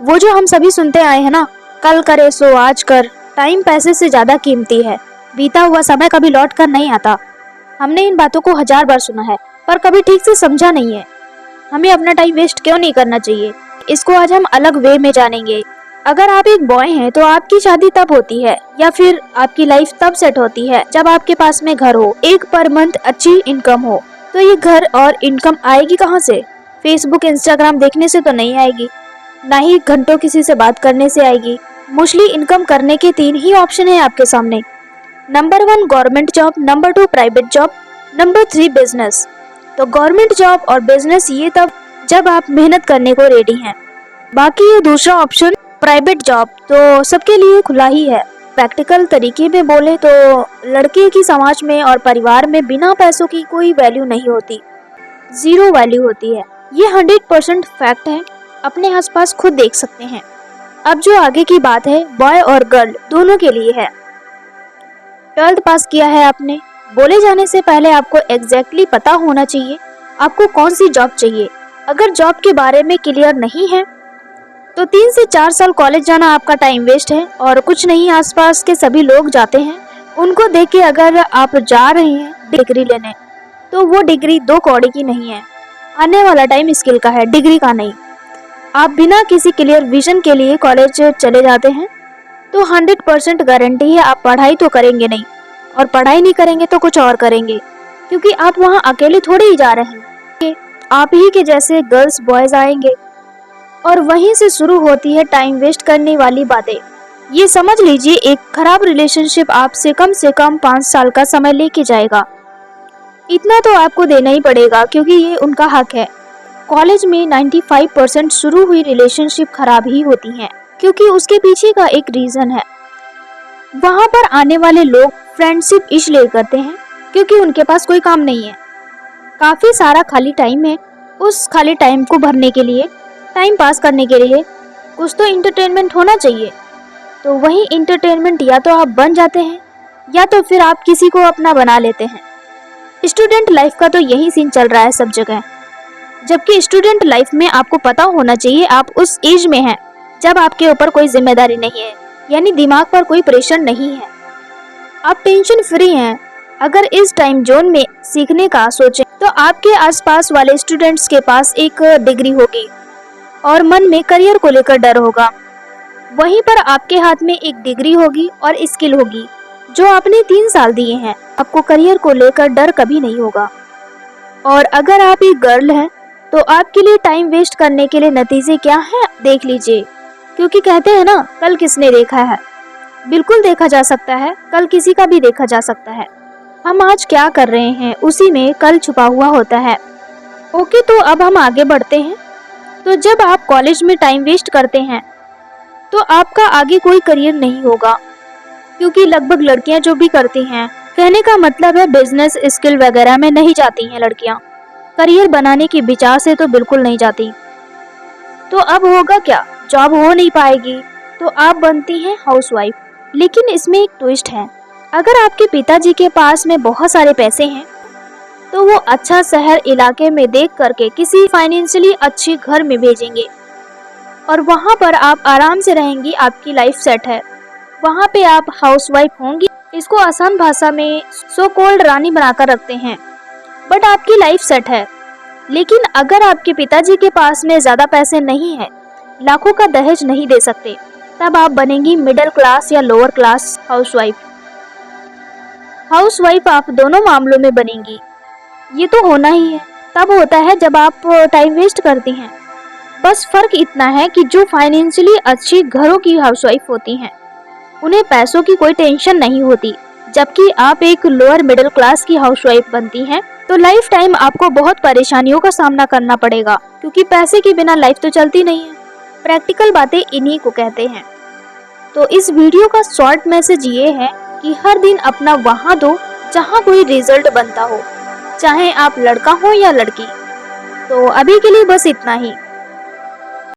वो जो हम सभी सुनते आए हैं ना, कल करे सो आज कर, टाइम पैसे से ज्यादा कीमती है, बीता हुआ समय कभी लौट कर नहीं आता। हमने इन बातों को 1000 बार सुना है, पर कभी ठीक से समझा नहीं है। हमें अपना टाइम वेस्ट क्यों नहीं करना चाहिए, इसको आज हम अलग वे में जानेंगे। अगर आप एक बॉय हैं तो आपकी शादी तब होती है या फिर आपकी लाइफ तब सेट होती है जब आपके पास में घर हो, एक पर मंथ अच्छी इनकम हो। तो ये घर और इनकम आएगी कहाँ से? फेसबुक इंस्टाग्राम देखने से तो नहीं आएगी, ना ही घंटों किसी से बात करने से आएगी। मोस्टली इनकम करने के 3 ही ऑप्शन है आपके सामने। Number 1 government job, number 2 private job, number 3 business. तो गवर्नमेंट जॉब और बिजनेस ये तब जब आप मेहनत करने को रेडी हैं। बाकी ये दूसरा ऑप्शन प्राइवेट जॉब तो सबके लिए खुला ही है। प्रैक्टिकल तरीके में बोले तो लड़के की समाज में और परिवार में बिना पैसों की कोई वैल्यू नहीं होती, 0 वैल्यू होती है। ये 100% फैक्ट है, अपने आसपास खुद देख सकते हैं। अब जो आगे की बात है बॉय और गर्ल दोनों के लिए है। 12th पास किया है आपने, बोले जाने से पहले आपको एग्जैक्टली पता होना चाहिए आपको कौन सी जॉब चाहिए। अगर जॉब के बारे में क्लियर नहीं है तो 3 से 4 साल कॉलेज जाना आपका टाइम वेस्ट है और कुछ नहीं। आसपास के सभी लोग जाते हैं, उनको देख के अगर आप जा रहे हैं डिग्री लेने तो वो डिग्री 2 कौड़ी की नहीं है। आने वाला टाइम स्किल का है, डिग्री का नहीं। आप बिना किसी क्लियर विजन के लिए कॉलेज चले जाते हैं तो 100% गारंटी है आप पढ़ाई तो करेंगे नहीं, और पढ़ाई नहीं करेंगे तो कुछ और करेंगे, क्योंकि आप वहाँ अकेले थोड़े ही जा रहे हैं। आप ही के जैसे गर्ल्स बॉयज आएंगे और वहीं से शुरू होती है टाइम वेस्ट करने वाली बातें। ये समझ लीजिए एक खराब रिलेशनशिप आपसे कम से कम 5 साल का समय लेके जाएगा। इतना तो आपको देना ही पड़ेगा क्योंकि ये उनका हक है। कॉलेज में 95% शुरू हुई रिलेशनशिप खराब ही होती हैं, क्योंकि उसके पीछे का एक रीजन है। वहाँ पर आने वाले लोग फ्रेंडशिप इसलिए करते हैं क्योंकि उनके पास कोई काम नहीं है, काफी सारा खाली टाइम है। उस खाली टाइम को भरने के लिए, टाइम पास करने के लिए कुछ तो इंटरटेनमेंट होना चाहिए। तो वही इंटरटेनमेंट या तो आप बन जाते हैं या तो फिर आप किसी को अपना बना लेते हैं। स्टूडेंट लाइफ का तो यही सीन चल रहा है सब जगह। जबकि स्टूडेंट लाइफ में आपको पता होना चाहिए आप उस एज में हैं जब आपके ऊपर कोई जिम्मेदारी नहीं है, यानी दिमाग पर कोई प्रेशर नहीं है, आप टेंशन फ्री हैं। अगर इस टाइम जोन में सीखने का सोचें तो आपके आसपास वाले स्टूडेंट्स के पास एक डिग्री होगी और मन में करियर को लेकर डर होगा। वहीं पर आपके हाथ में एक डिग्री होगी और स्किल होगी जो आपने 3 साल दिए हैं। आपको करियर को लेकर डर कभी नहीं होगा। और अगर आप एक गर्ल हैं तो आपके लिए टाइम वेस्ट करने के लिए नतीजे क्या हैं देख लीजिए, क्योंकि कहते हैं ना कल किसने देखा है। बिल्कुल देखा जा सकता है, कल किसी का भी देखा जा सकता है। हम आज क्या कर रहे हैं उसी में कल छुपा हुआ होता है। ओके, तो अब हम आगे बढ़ते हैं। तो जब आप कॉलेज में टाइम वेस्ट करते हैं तो आपका आगे कोई करियर नहीं होगा, क्योंकि लगभग लड़कियां जो भी करती हैं, कहने का मतलब है बिजनेस स्किल वगैरह में नहीं जाती हैं लड़कियां, करियर बनाने की विचार से तो बिल्कुल नहीं जाती। तो अब होगा क्या, जॉब हो नहीं पाएगी तो आप बनती हैं हाउसवाइफ। लेकिन इसमें एक ट्विस्ट है, अगर आपके पिताजी के पास में बहुत सारे पैसे हैं तो वो अच्छा शहर इलाके में देख करके किसी फाइनेंशियली अच्छे घर में भेजेंगे और वहाँ पर आप आराम से रहेंगी, आपकी लाइफ सेट है। वहाँ पे आप हाउसवाइफ होंगी, इसको आसान भाषा में सो कॉल्ड रानी बनाकर रखते हैं, बट आपकी लाइफ सेट है। लेकिन अगर आपके पिताजी के पास में ज्यादा पैसे नहीं है, लाखों का दहेज नहीं दे सकते, तब आप बनेंगी मिडिल क्लास या लोअर क्लास हाउसवाइफ। हाउसवाइफ आप दोनों मामलों में बनेंगी, ये तो होना ही है। तब होता है जब आप टाइम वेस्ट करती हैं। बस फर्क इतना है कि जो फाइनेंशियली अच्छी घरों की हाउसवाइफ होती हैं उन्हें पैसों की कोई टेंशन नहीं होती, जबकि आप एक लोअर मिडिल क्लास की हाउसवाइफ बनती हैं तो लाइफ टाइम आपको बहुत परेशानियों का सामना करना पड़ेगा, क्योंकि पैसे के बिना लाइफ तो चलती नहीं है। प्रैक्टिकल बातें इन्हीं को कहते हैं। तो इस वीडियो का शॉर्ट मैसेज ये है कि हर दिन अपना वहाँ दो जहाँ कोई रिजल्ट बनता हो, चाहे आप लड़का हो या लड़की। तो अभी के लिए बस इतना ही।